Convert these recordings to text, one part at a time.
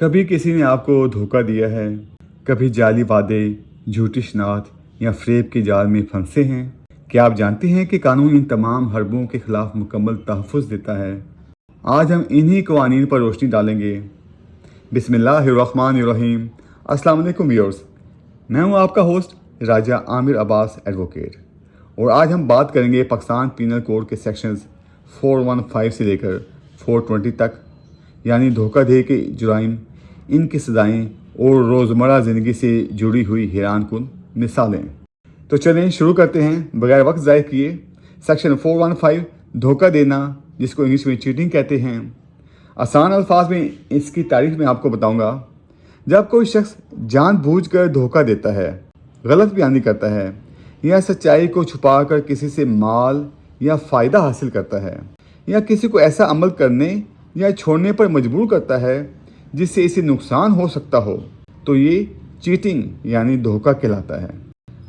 کبھی کسی نے آپ کو دھوکہ دیا ہے، کبھی جعلی وعدے، جھوٹی شناخت یا فریب کے جال میں پھنسے ہیں؟ کیا آپ جانتے ہیں کہ قانون ان تمام حربوں کے خلاف مکمل تحفظ دیتا ہے؟ آج ہم انہی قوانین پر روشنی ڈالیں گے۔ بسم اللہ الرحمن الرحیم۔ السلام علیکم ویورز، میں ہوں آپ کا ہوسٹ راجہ عامر عباس ایڈوکیٹ، اور آج ہم بات کریں گے پاکستان پینل کوڈ کے سیکشنز 415 سے لے کر 420 تک، یعنی دھوکہ دہی کے جرائم، ان کی سزائیں اور روزمرہ زندگی سے جڑی ہوئی حیران کن مثالیں۔ تو چلیں شروع کرتے ہیں بغیر وقت ضائع کیے۔ سیکشن 415 دھوکہ دینا، جس کو انگلش میں چیٹنگ کہتے ہیں۔ آسان الفاظ میں اس کی تعریف میں آپ کو بتاؤں گا۔ جب کوئی شخص جان بوجھ کر دھوکہ دیتا ہے، غلط بیانی کرتا ہے یا سچائی کو چھپا کر کسی سے مال یا فائدہ حاصل کرتا ہے، یا کسی کو ایسا عمل کرنے یا چھوڑنے پر مجبور کرتا ہے جس سے اسے نقصان ہو سکتا ہو، تو یہ چیٹنگ یعنی دھوکہ کہلاتا ہے۔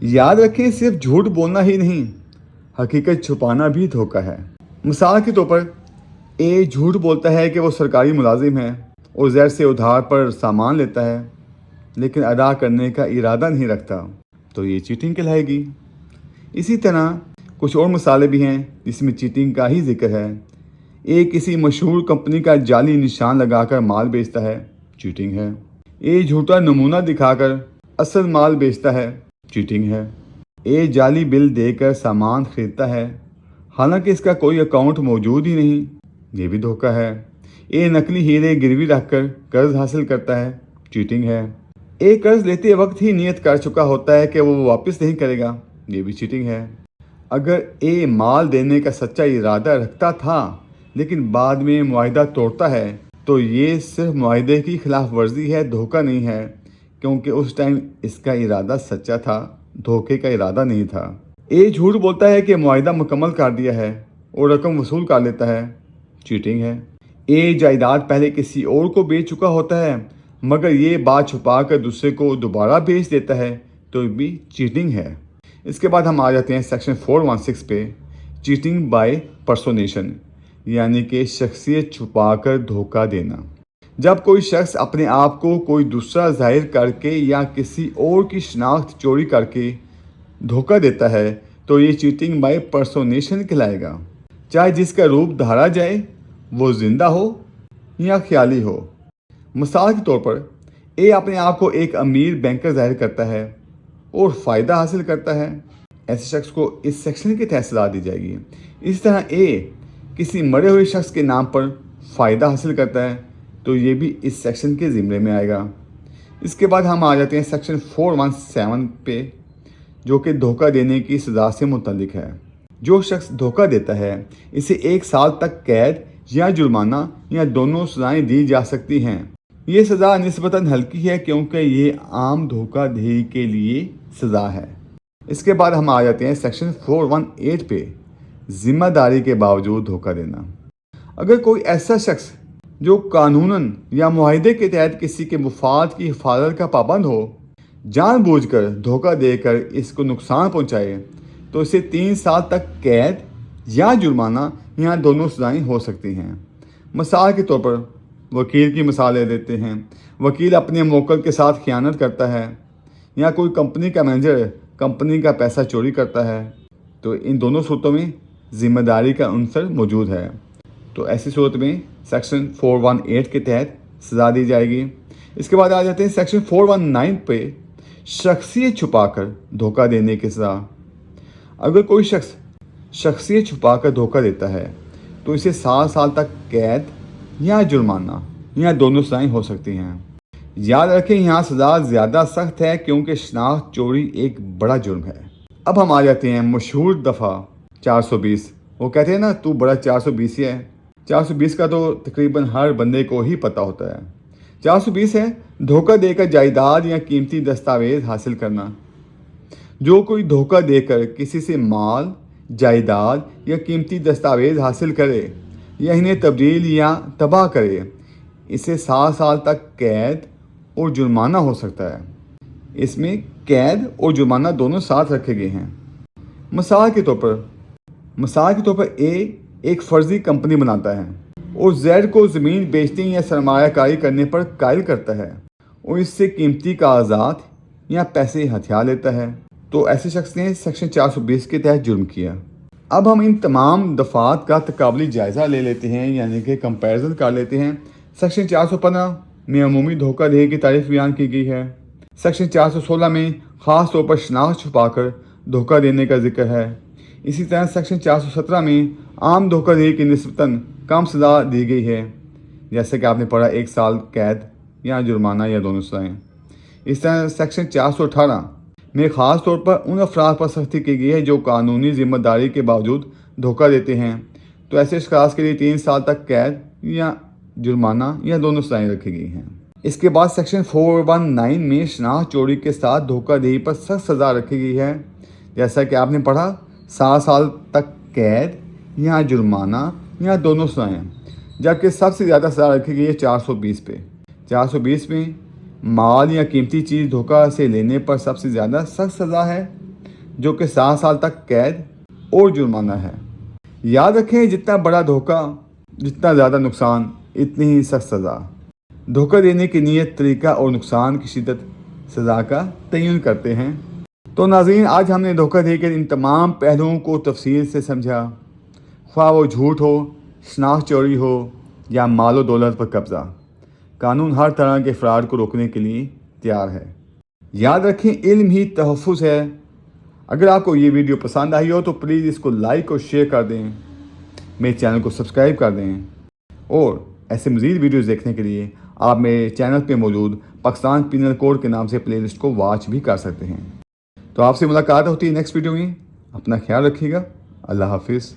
یاد رکھیں، صرف جھوٹ بولنا ہی نہیں، حقیقت چھپانا بھی دھوکہ ہے۔ مثال کے طور پر اے جھوٹ بولتا ہے کہ وہ سرکاری ملازم ہے اور زیر سے ادھار پر سامان لیتا ہے، لیکن ادا کرنے کا ارادہ نہیں رکھتا، تو یہ چیٹنگ کہلائے گی۔ اسی طرح کچھ اور مثالیں بھی ہیں جس میں چیٹنگ کا ہی ذکر ہے۔ اے کسی مشہور کمپنی کا جعلی نشان لگا کر مال بیچتا ہے، چیٹنگ ہے۔ اے جھوٹا نمونہ دکھا کر اصل مال بیچتا ہے، چیٹنگ ہے۔ اے جعلی بل دے کر سامان خریدتا ہے، حالانکہ اس کا کوئی اکاؤنٹ موجود ہی نہیں، یہ بھی دھوکہ ہے۔ اے نقلی ہیرے گروی رکھ کر قرض حاصل کرتا ہے، چیٹنگ ہے۔ اے قرض لیتے وقت ہی نیت کر چکا ہوتا ہے کہ وہ واپس نہیں کرے گا، یہ بھی چیٹنگ ہے۔ اگر اے مال دینے کا سچا ارادہ رکھتا تھا لیکن بعد میں معاہدہ توڑتا ہے، تو یہ صرف معاہدے کی خلاف ورزی ہے، دھوکہ نہیں ہے، کیونکہ اس ٹائم اس کا ارادہ سچا تھا، دھوکے کا ارادہ نہیں تھا۔ اے جھوٹ بولتا ہے کہ معاہدہ مکمل کر دیا ہے اور رقم وصول کر لیتا ہے، چیٹنگ ہے۔ اے جائیداد پہلے کسی اور کو بیچ چکا ہوتا ہے مگر یہ بات چھپا کر دوسرے کو دوبارہ بیچ دیتا ہے، تو بھی چیٹنگ ہے۔ اس کے بعد ہم آ جاتے ہیں سیکشن 416 پہ، چیٹنگ بائی پرسونیشن، یعنی کہ شخصیت چھپا کر دھوکہ دینا۔ جب کوئی شخص اپنے آپ کو کوئی دوسرا ظاہر کر کے یا کسی اور کی شناخت چوری کر کے دھوکہ دیتا ہے، تو یہ چیٹنگ بائی پرسونیشن کہلائے گا، چاہے جس کا روپ دھارا جائے وہ زندہ ہو یا خیالی ہو۔ مثال کے طور پر اے اپنے آپ کو ایک امیر بینکر ظاہر کرتا ہے اور فائدہ حاصل کرتا ہے، ایسے شخص کو اس سیکشن کی تحت سزا دی جائے گی۔ اس طرح اے کسی مرے ہوئے شخص کے نام پر فائدہ حاصل کرتا ہے، تو یہ بھی اس سیکشن کے زمرے میں آئے گا۔ اس کے بعد ہم آ جاتے ہیں سیکشن 417 پہ، جو کہ دھوکہ دینے کی سزا سے متعلق ہے۔ جو شخص دھوکہ دیتا ہے اسے 1 سال تک قید یا جرمانہ یا دونوں سزائیں دی جا سکتی ہیں۔ یہ سزا نسبتاً ہلکی ہے کیونکہ یہ عام دھوکہ دہی کے لیے سزا ہے۔ اس کے بعد ہم آ جاتے ہیں سیکشن 418 پہ، ذمہ داری کے باوجود دھوکہ دینا۔ اگر کوئی ایسا شخص جو قانوناً یا معاہدے کے تحت کسی کے مفاد کی حفاظت کا پابند ہو، جان بوجھ کر دھوکہ دے کر اس کو نقصان پہنچائے، تو اسے 3 سال تک قید یا جرمانہ یا دونوں سزائیں ہو سکتی ہیں۔ مثال کے طور پر وکیل کی مثال لے دیتے ہیں۔ وکیل اپنے موکل کے ساتھ خیانت کرتا ہے، یا کوئی کمپنی کا مینیجر کمپنی کا پیسہ چوری کرتا ہے، تو ان دونوں صورتوں میں ذمہ داری کا عنصر موجود ہے، تو ایسی صورت میں سیکشن 418 کے تحت سزا دی جائے گی۔ اس کے بعد آ جاتے ہیں سیکشن 419 پہ، شخصیت چھپا کر دھوکہ دینے کی سزا۔ اگر کوئی شخص شخصیت چھپا کر دھوکہ دیتا ہے تو اسے 7 سال تک قید یا جرمانہ یا دونوں سزائیں ہو سکتی ہیں۔ یاد رکھیں، یہاں سزا زیادہ سخت ہے کیونکہ شناخت چوری ایک بڑا جرم ہے۔ اب ہم آ جاتے ہیں مشہور دفعہ 420۔ وہ کہتے ہیں نا، تو بڑا 420 ہے۔ 420 کا تو تقریباً ہر بندے کو ہی پتہ ہوتا ہے۔ 420 ہے دھوکہ دے کر جائیداد یا قیمتی دستاویز حاصل کرنا۔ جو کوئی دھوکہ دے کر کسی سے مال، جائیداد یا قیمتی دستاویز حاصل کرے یا انہیں تبدیل یا تباہ کرے، اسے 7 سال تک قید اور جرمانہ ہو سکتا ہے۔ اس میں قید اور جرمانہ دونوں ساتھ رکھے گئے ہیں۔ مثال کے طور پر اے ایک فرضی کمپنی بناتا ہے اور زید کو زمین بیچنے یا سرمایہ کاری کرنے پر قائل کرتا ہے اور اس سے قیمتی کاغذات یا پیسے ہتھیار لیتا ہے، تو ایسے شخص نے سیکشن 420 کے تحت جرم کیا۔ اب ہم ان تمام دفعات کا تقابلی جائزہ لے لیتے ہیں، یعنی کہ کمپیریزن کر لیتے ہیں۔ سیکشن 415 میں عمومی دھوکہ دہی کی تعریف بیان کی گئی ہے۔ سیکشن 416 میں خاص طور پر شناخت چھپا کر دھوکہ دینے کا ذکر ہے۔ اسی طرح سیکشن 417 میں عام دھوکہ دہی کی نسبتاً کم سزا دی گئی ہے، جیسے کہ آپ نے پڑھا 1 سال قید یا جرمانہ یا دونوں سزائیں۔ اس طرح سیکشن 418 میں خاص طور پر ان افراد پر سختی کی گئی ہے جو قانونی ذمہ داری کے باوجود دھوکہ دیتے ہیں، تو ایسے اشخاص کے لیے 3 سال تک قید یا جرمانہ یا دونوں سزائیں رکھی گئی ہیں۔ اس کے بعد سیکشن 419 میں شناخت چوری کے ساتھ دھوکہ دہی پر سخت سزا رکھی گئی ہے، جیسا کہ آپ نے پڑھا 7 سال تک قید یا جرمانہ یا دونوں سزائیں، جبکہ سب سے زیادہ سزا رکھی گئی ہے 420 پہ۔ 420 میں مال یا قیمتی چیز دھوکہ سے لینے پر سب سے زیادہ سخت سزا ہے، جو کہ 7 سال تک قید اور جرمانہ ہے۔ یاد رکھیں، جتنا بڑا دھوکہ، جتنا زیادہ نقصان، اتنی ہی سخت سزا۔ دھوکہ دینے کی نیت، طریقہ اور نقصان کی شدت سزا کا تعین کرتے ہیں۔ تو ناظرین، آج ہم نے دھوکہ دہی کے ان تمام پہلوؤں کو تفصیل سے سمجھا، خواہ وہ جھوٹ ہو، شناخت چوری ہو یا مال و دولت پر قبضہ۔ قانون ہر طرح کے فراڈ کو روکنے کے لیے تیار ہے۔ یاد رکھیں، علم ہی تحفظ ہے۔ اگر آپ کو یہ ویڈیو پسند آئی ہو تو پلیز اس کو لائک اور شیئر کر دیں، میرے چینل کو سبسکرائب کر دیں، اور ایسے مزید ویڈیوز دیکھنے کے لیے آپ میرے چینل پہ موجود پاکستان پینل کوڈ کے نام سے پلے لسٹ کو واچ بھی کر سکتے ہیں۔ تو آپ سے ملاقات ہوتی ہے نیکسٹ ویڈیو میں۔ اپنا خیال رکھیے گا۔ اللہ حافظ۔